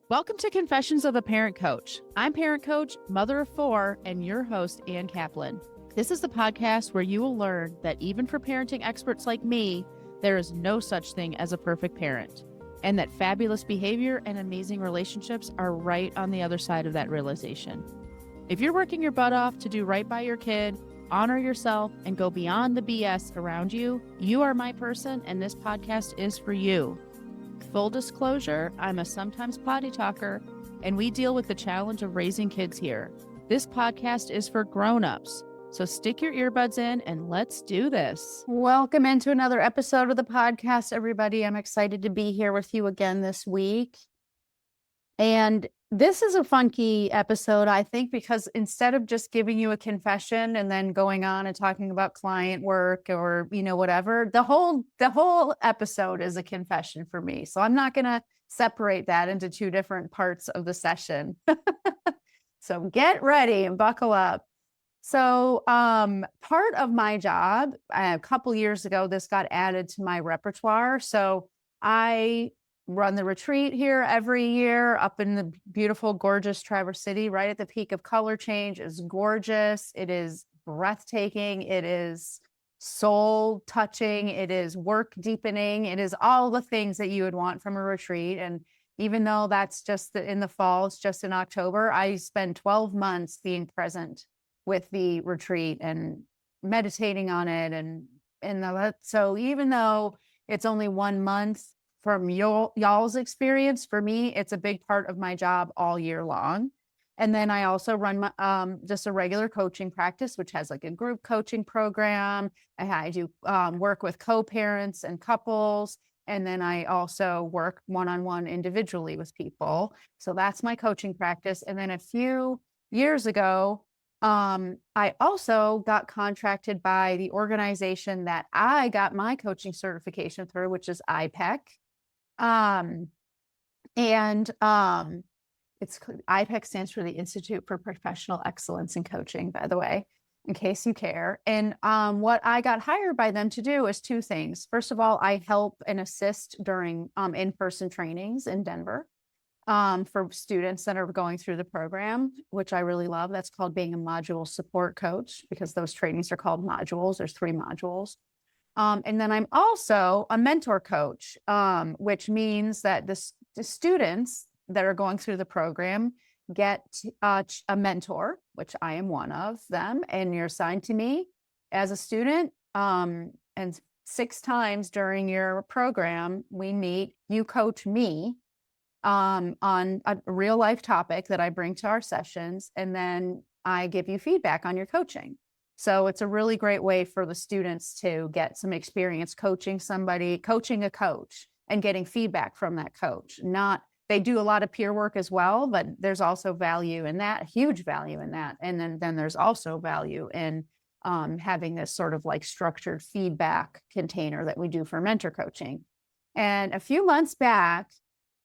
Welcome to Confessions of a Parent Coach. I'm parent coach, mother of four, and your host, Ann Kaplan. This is the podcast where you will learn that even for parenting experts like me, there is no such thing as a perfect parent, and that fabulous behavior and amazing relationships are right on the other side of that realization. If you're working your butt off to do right by your kid, honor yourself, and go beyond the BS around you, you are my person, and this podcast is for you. Full disclosure, I'm a sometimes potty talker, and we deal with the challenge of raising kids here. This podcast is for grown-ups, so stick your earbuds in and let's do this. Welcome into another episode of the podcast, everybody. I'm excited to be here with you again this week. And this is a funky episode, I think, because instead of just giving you a confession and then going on and talking about client work or, whatever, the whole episode is a confession for me. So I'm not going to separate that into two different parts of the session. So get ready and buckle up. So part of my job, a couple years ago, this got added to my repertoire. So I run the retreat here every year up in the beautiful, gorgeous Traverse City, right at the peak of color change. It's gorgeous. It is breathtaking. It is soul touching. It is work deepening. It is all the things that you would want from a retreat. And even though that's just in the fall, it's just in October, I spend 12 months being present with the retreat and meditating on it. So even though it's only 1 month, from y'all's experience, for me, it's a big part of my job all year long. And then I also run my, just a regular coaching practice, which has like a group coaching program. I do work with co-parents and couples. And then I also work one-on-one individually with people. So that's my coaching practice. And then a few years ago, I also got contracted by the organization that I got my coaching certification through, which is IPEC. It's IPEC stands for the Institute for Professional Excellence in Coaching, by the way, in case you care. And what I got hired by them to do is two things. First of all, I help and assist during in-person trainings in Denver for students that are going through the program, which I really love. That's called being a module support coach, because those trainings are called modules. There's 3 modules. And then I'm also a mentor coach, which means that the students that are going through the program get a mentor, which I am one of them, and you're assigned to me as a student. And 6 times during your program, we meet, you coach me on a real life topic that I bring to our sessions, and then I give you feedback on your coaching. So it's a really great way for the students to get some experience coaching somebody, coaching a coach, and getting feedback from that coach. They do a lot of peer work as well, but there's also value in that, huge value in that. And then there's also value in having this sort of like structured feedback container that we do for mentor coaching. And a few months back,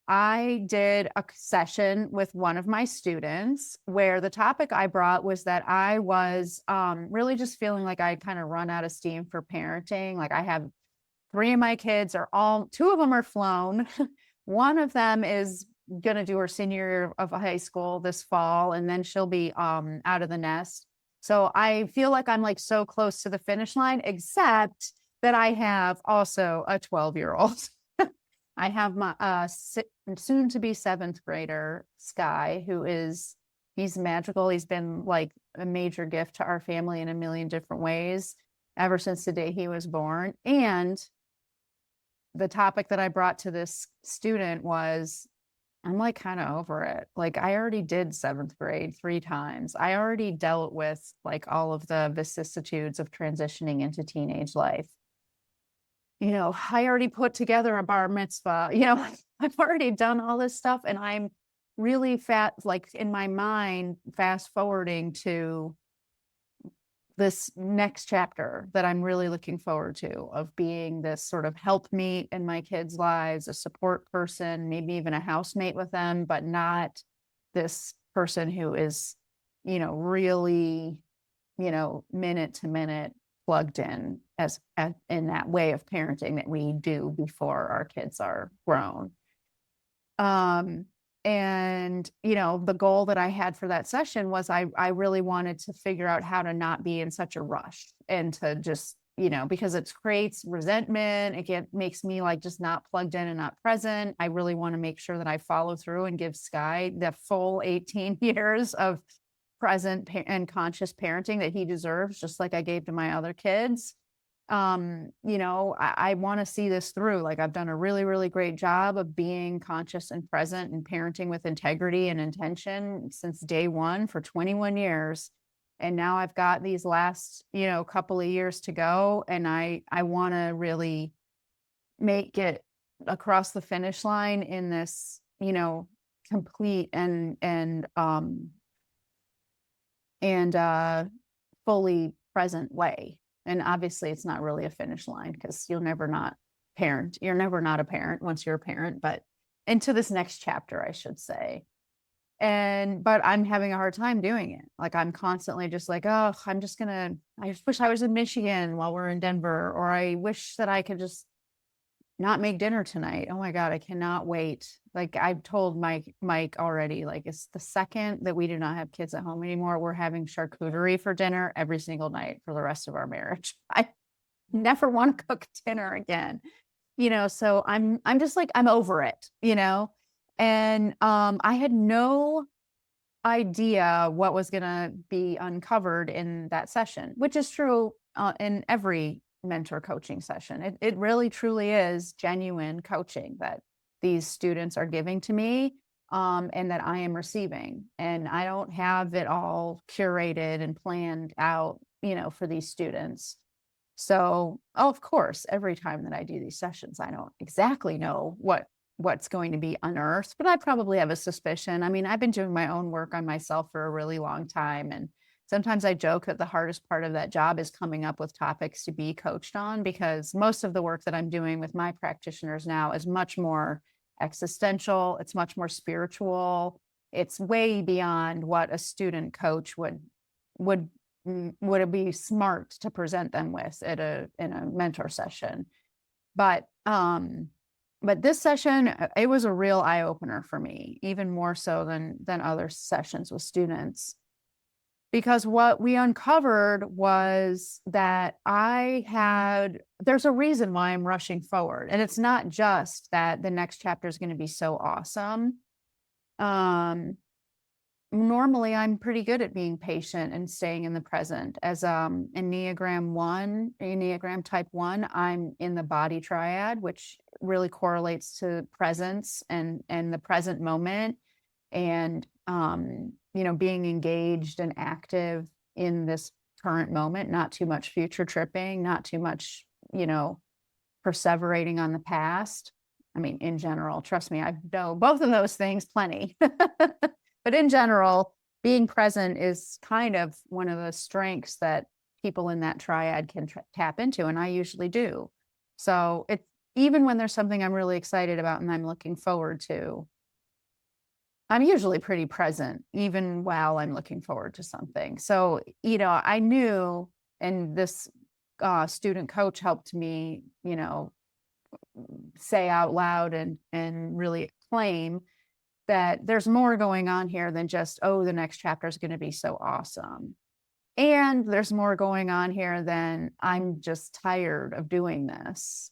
I did a session with one of my students where the topic I brought was that I was really just feeling like I'd kind of run out of steam for parenting. Like I have 3 of my kids 2 of them are flown. One of them is going to do her senior year of high school this fall, and then she'll be out of the nest. So I feel like I'm like so close to the finish line, except that I have also a 12-year-old. I have my soon to be 7th grader, Sky, he's magical. He's been like a major gift to our family in a million different ways ever since the day he was born. And the topic that I brought to this student was, I'm like kind of over it. Like I already did 7th grade 3 times. I already dealt with like all of the vicissitudes of transitioning into teenage life. I already put together a bar mitzvah, I've already done all this stuff, and I'm really like in my mind, fast forwarding to this next chapter that I'm really looking forward to, of being this sort of helpmeet in my kids' lives, a support person, maybe even a housemate with them, but not this person who is, really, minute to minute plugged in in that way of parenting that we do before our kids are grown. And, the goal that I had for that session was I really wanted to figure out how to not be in such a rush and to just, because it creates resentment. Makes me like just not plugged in and not present. I really want to make sure that I follow through and give Sky the full 18 years of present and conscious parenting that he deserves, just like I gave to my other kids. I want to see this through. Like, I've done a really, really great job of being conscious and present and parenting with integrity and intention since day one for 21 years. And now I've got these last, couple of years to go. And I want to really make it across the finish line in this, complete and fully present way. And obviously it's not really a finish line because you'll never not parent. You're never not a parent once you're a parent, but into this next chapter, I should say. But I'm having a hard time doing it. Like, I'm constantly just like, oh, I just wish I was in Michigan while we're in Denver, or I wish that I could just not make dinner tonight. Oh my God, I cannot wait. Like, I've told Mike already, like, it's the second that we do not have kids at home anymore, we're having charcuterie for dinner every single night for the rest of our marriage. I never want to cook dinner again. So I'm just like, I'm over it, and I had no idea what was going to be uncovered in that session, which is true in every mentor coaching session. It really truly is genuine coaching that these students are giving to me, and that I am receiving. And I don't have it all curated and planned out, for these students. So, of course, every time that I do these sessions, I don't exactly know what's going to be unearthed, but I probably have a suspicion. I mean, I've been doing my own work on myself for a really long time, and sometimes I joke that the hardest part of that job is coming up with topics to be coached on, because most of the work that I'm doing with my practitioners now is much more existential, it's much more spiritual. It's way beyond what a student coach would would it be smart to present them with in a mentor session. But this session, it was a real eye opener for me, even more so than other sessions with students, because what we uncovered was that there's a reason why I'm rushing forward. And it's not just that the next chapter is going to be so awesome. Normally I'm pretty good at being patient and staying in the present. As Enneagram type 1, I'm in the body triad, which really correlates to presence and the present moment, and being engaged and active in this current moment, not too much future tripping, not too much, perseverating on the past. I mean, in general, trust me, I know both of those things plenty. But in general, being present is kind of one of the strengths that people in that triad can tap into, and I usually do. So it's, even when there's something I'm really excited about and I'm looking forward to, I'm usually pretty present, even while I'm looking forward to something. So, I knew, and this student coach helped me, say out loud and really claim that there's more going on here than just, oh, the next chapter is going to be so awesome. And there's more going on here than I'm just tired of doing this.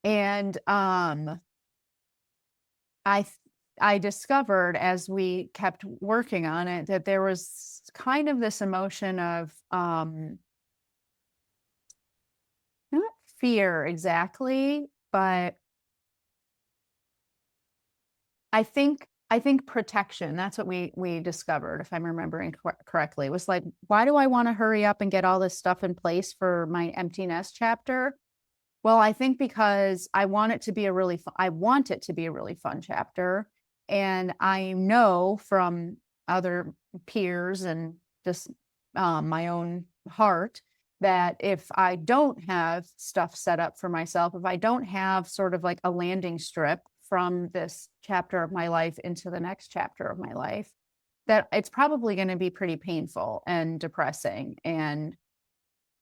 And I discovered, as we kept working on it, that there was kind of this emotion of not fear exactly, but I think protection. That's what we discovered, if I'm remembering correctly. It was like, why do I want to hurry up and get all this stuff in place for my empty nest chapter? Well, I think because I want it to be a really fun chapter. And I know from other peers and just my own heart that if I don't have stuff set up for myself, if I don't have sort of like a landing strip from this chapter of my life into the next chapter of my life, that it's probably going to be pretty painful and depressing. And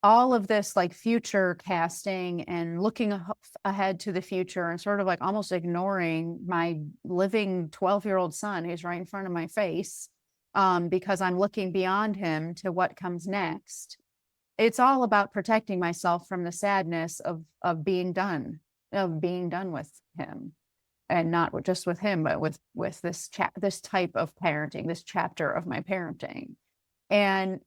all of this like future casting and looking ahead to the future and sort of like almost ignoring my living 12-year-old son who's right in front of my face, because I'm looking beyond him to what comes next. It's all about protecting myself from the sadness of being done, with him, and not just with him, but with this type of parenting, this chapter of my parenting. And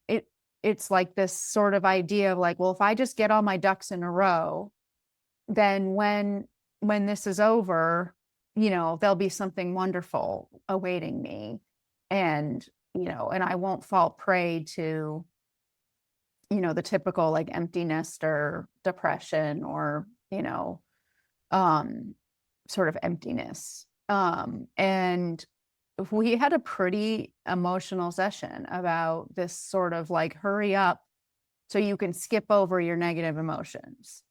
it's like this sort of idea of like, well, if I just get all my ducks in a row, then when this is over, there'll be something wonderful awaiting me. And, and I won't fall prey to, the typical like empty nester depression or, sort of emptiness. And we had a pretty emotional session about this sort of like hurry up so you can skip over your negative emotions.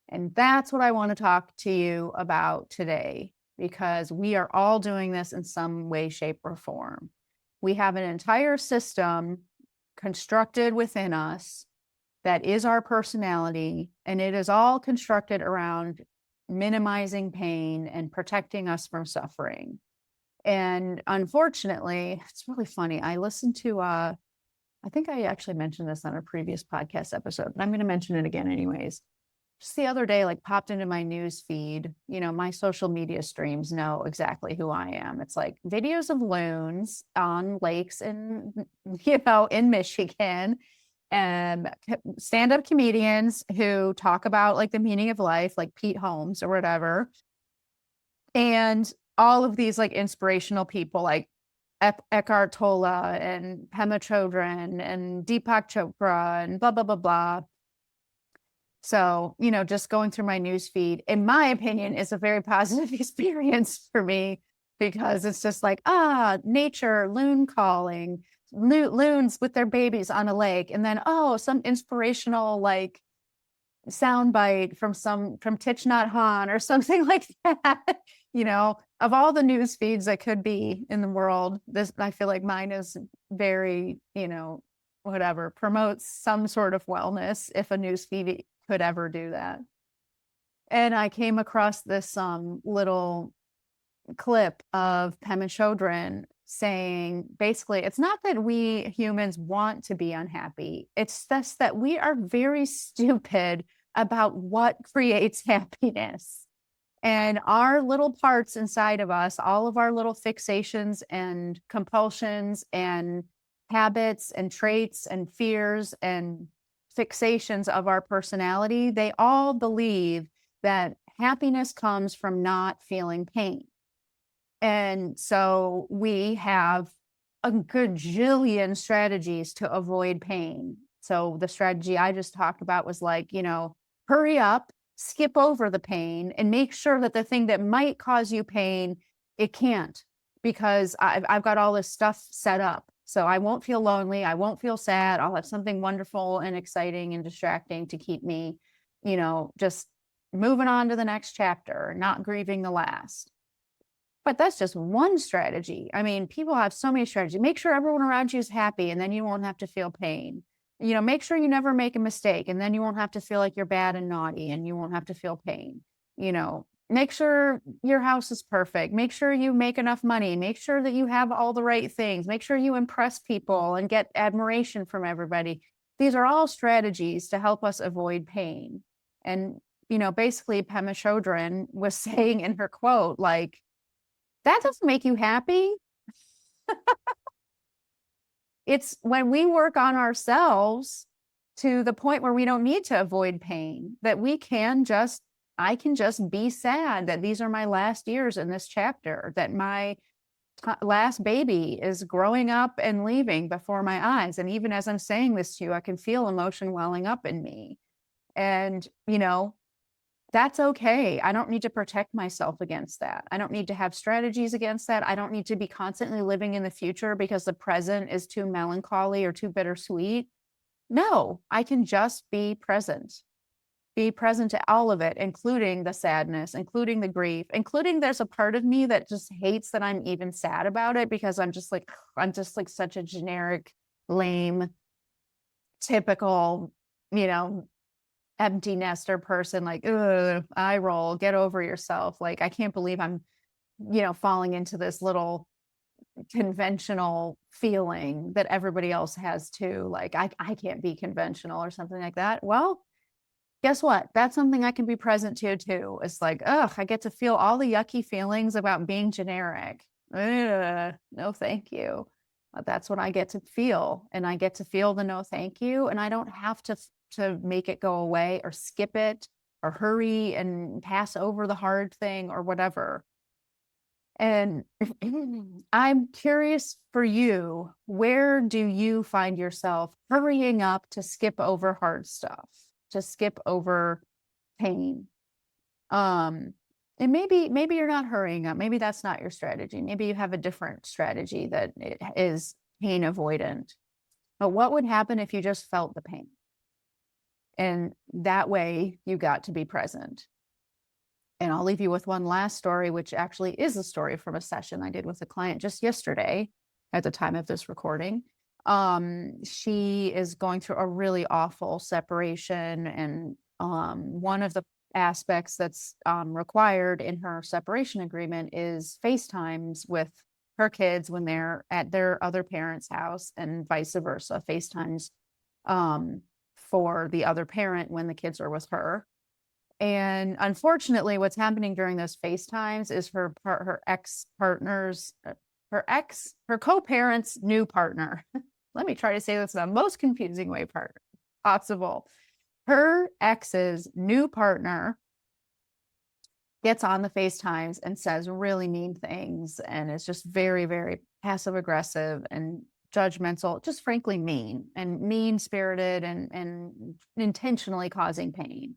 And that's what I want to talk to you about today, because we are all doing this in some way, shape, or form. We have an entire system constructed within us that is our personality, and it is all constructed around minimizing pain and protecting us from suffering. And unfortunately, it's really funny. I listened to, I think I actually mentioned this on a previous podcast episode, but I'm going to mention it again anyways. Just the other day, like popped into my news feed, my social media streams know exactly who I am. It's like videos of loons on lakes in, in Michigan, and stand-up comedians who talk about like the meaning of life, like Pete Holmes or whatever. And all of these like inspirational people like Eckhart Tolle and Pema Chodron and Deepak Chopra and blah, blah, blah, blah. So, just going through my news feed, in my opinion, is a very positive experience for me, because it's just like, nature, loon calling, loons with their babies on a lake. And then, some inspirational like soundbite from Thich Nhat Hanh or something like that. Of all the news feeds that could be in the world, this, I feel like mine is very, whatever, promotes some sort of wellness, if a news feed could ever do that. And I came across this little clip of Pema Chodron saying, basically, it's not that we humans want to be unhappy. It's just that we are very stupid about what creates happiness. And our little parts inside of us, all of our little fixations and compulsions and habits and traits and fears and fixations of our personality, they all believe that happiness comes from not feeling pain. And so we have a gajillion strategies to avoid pain. So the strategy I just talked about was like, hurry up, skip over the pain, and make sure that the thing that might cause you pain, it can't, because I've got all this stuff set up. So I won't feel lonely. I won't feel sad. I'll have something wonderful and exciting and distracting to keep me, just moving on to the next chapter, not grieving the last. But that's just one strategy. I mean, people have so many strategies. Make sure everyone around you is happy, and then you won't have to feel pain. Make sure you never make a mistake, and then you won't have to feel like you're bad and naughty, and you won't have to feel pain. Make sure your house is perfect. Make sure you make enough money. Make sure that you have all the right things. Make sure you impress people and get admiration from everybody. These are all strategies to help us avoid pain. And, basically Pema Chodron was saying in her quote, like, that doesn't make you happy. It's when we work on ourselves to the point where we don't need to avoid pain, that I can just be sad that these are my last years in this chapter, that my last baby is growing up and leaving before my eyes. And even as I'm saying this to you, I can feel emotion welling up in me. And, that's okay. I don't need to protect myself against that. I don't need to have strategies against that. I don't need to be constantly living in the future because the present is too melancholy or too bittersweet. No, I can just be present to all of it, including the sadness, including the grief, including there's a part of me that just hates that I'm even sad about it, because I'm just like such a generic, lame, typical you know, empty nester person, like, ugh, eye roll, get over yourself. Like, I can't believe I'm, falling into this little conventional feeling that everybody else has too. Like, I can't be conventional or something like that. Well, guess what? That's something I can be present to too. It's like, ugh, I get to feel all the yucky feelings about being generic. Ugh, no, thank you. But that's what I get to feel. And I get to feel the no thank you. And I don't have to make it go away or skip it or hurry and pass over the hard thing or whatever. And I'm curious for you, where do you find yourself hurrying up to skip over hard stuff, to skip over pain? Um, and maybe you're not hurrying up. Maybe that's not your strategy. Maybe you have a different strategy that is pain avoidant. But what would happen if you just felt the pain? And that way you got to be present. And I'll leave you with one last story, which actually is a story from a session I did with a client just yesterday at the time of this recording. She is going through a really awful separation. And one of the aspects that's required in her separation agreement is FaceTimes with her kids when they're at their other parent's house and vice versa, FaceTimes for the other parent when the kids are with her. And unfortunately, what's happening during those FaceTimes is her ex-partner's her co-parent's new partner. Let me try to say this in the most confusing way possible. Her ex's new partner gets on the FaceTimes and says really mean things and is just very, very passive aggressive and judgmental, just frankly mean spirited and intentionally causing pain.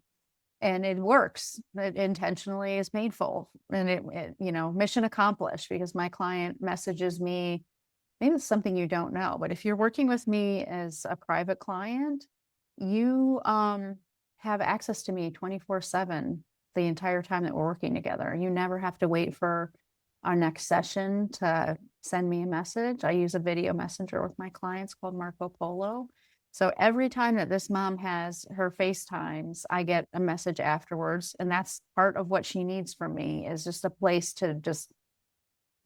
And it works. It intentionally is painful. And mission accomplished, because my client messages me, maybe it's something you don't know, but if you're working with me as a private client, you have access to me 24/7 the entire time that we're working together. You never have to wait for our next session to send me a message. I use a video messenger with my clients called Marco Polo. So every time that this mom has her FaceTimes, I get a message afterwards. And that's part of what she needs from me, is just a place to just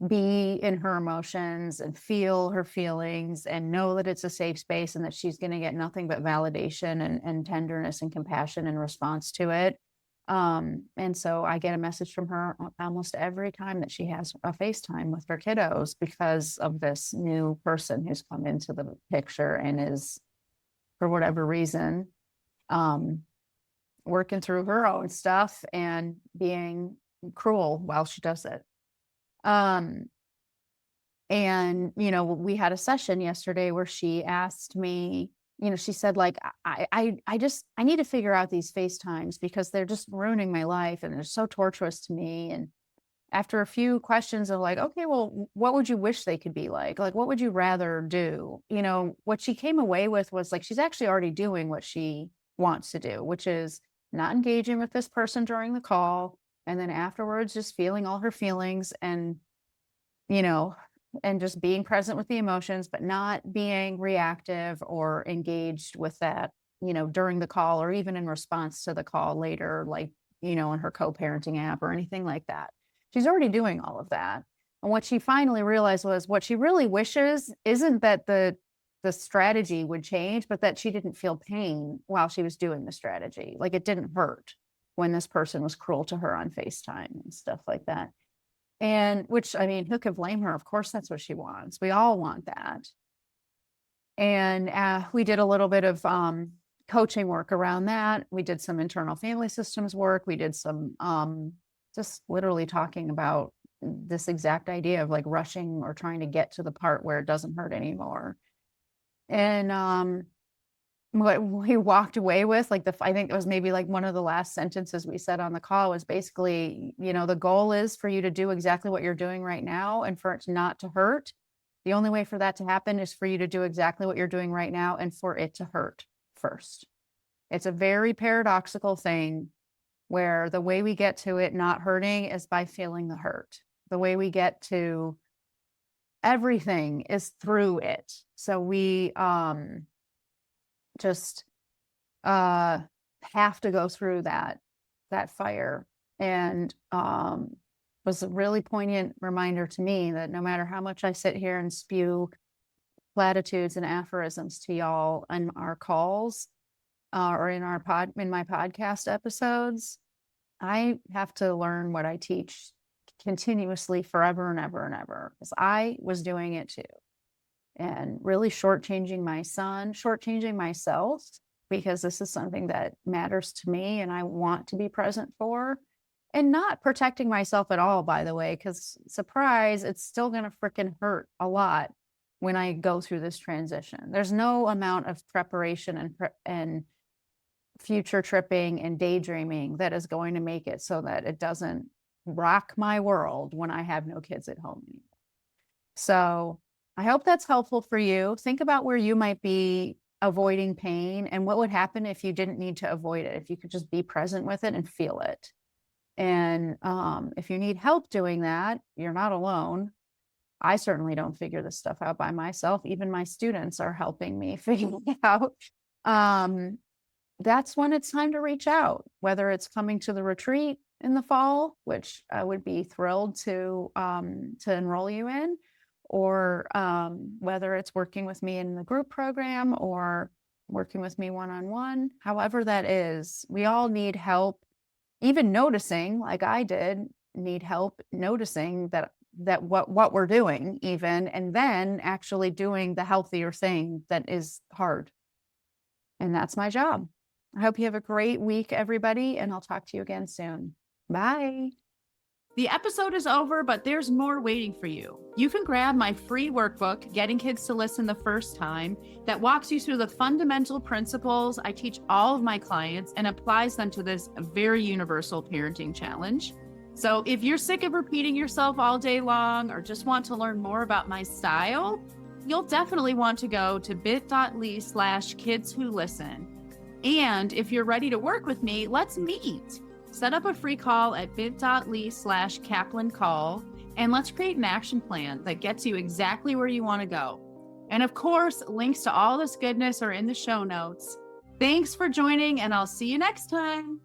be in her emotions and feel her feelings and know that it's a safe space and that she's going to get nothing but validation and tenderness and compassion in response to it. And so I get a message from her almost every time that she has a FaceTime with her kiddos, because of this new person who's come into the picture and is, for whatever reason, working through her own stuff and being cruel while she does it. And we had a session yesterday where she asked me, she said, like, I need to figure out these FaceTimes because they're just ruining my life and they're so torturous to me. And after a few questions of like, okay, well, what would you wish they could be like? Like, what would you rather do? What she came away with was like, she's actually already doing what she wants to do, which is not engaging with this person during the call. And then afterwards, just feeling all her feelings and, and just being present with the emotions, but not being reactive or engaged with that, during the call or even in response to the call later, like, in her co-parenting app or anything like that. She's already doing all of that. And what she finally realized was what she really wishes isn't that the strategy would change, but that she didn't feel pain while she was doing the strategy. Like, it didn't hurt when this person was cruel to her on FaceTime and stuff like that. And which, I mean, who could blame her? Of course, that's what she wants. We all want that. And we did a little bit of coaching work around that. We did some internal family systems work. We did some just literally talking about this exact idea of like rushing or trying to get to the part where it doesn't hurt anymore. And what we walked away with, like I think it was maybe like one of the last sentences we said on the call was basically, the goal is for you to do exactly what you're doing right now and for it not to hurt. The only way for that to happen is for you to do exactly what you're doing right now and for it to hurt first. It's a very paradoxical thing where the way we get to it not hurting is by feeling the hurt. The way we get to everything is through it. So we just have to go through that fire. And was a really poignant reminder to me that no matter how much I sit here and spew platitudes and aphorisms to y'all on our calls, or in my podcast episodes, I have to learn what I teach continuously forever and ever and ever, because I was doing it too. And really shortchanging my son, shortchanging myself, because this is something that matters to me and I want to be present for. And not protecting myself at all, by the way, because surprise, it's still going to freaking hurt a lot when I go through this transition. There's no amount of preparation and future tripping and daydreaming that is going to make it so that it doesn't rock my world when I have no kids at home anymore. So I hope that's helpful for you. Think about where you might be avoiding pain and what would happen if you didn't need to avoid it, if you could just be present with it and feel it. And if you need help doing that, you're not alone. I certainly don't figure this stuff out by myself. Even my students are helping me figure it out. That's when it's time to reach out, whether it's coming to the retreat in the fall, which I would be thrilled to enroll you in, or whether it's working with me in the group program or working with me one-on-one, however that is. We all need help, even noticing, like I did, need help noticing that what we're doing even, and then actually doing the healthier thing that is hard. And that's my job. I hope you have a great week, everybody, and I'll talk to you again soon. Bye. The episode is over, but there's more waiting for you. You can grab my free workbook, Getting Kids to Listen the First Time, that walks you through the fundamental principles I teach all of my clients and applies them to this very universal parenting challenge. So if you're sick of repeating yourself all day long or just want to learn more about my style, you'll definitely want to go to bit.ly/kidswholisten. And if you're ready to work with me, let's meet. Set up a free call at bit.ly/Kaplan call, and let's create an action plan that gets you exactly where you want to go. And of course, links to all this goodness are in the show notes. Thanks for joining, and I'll see you next time.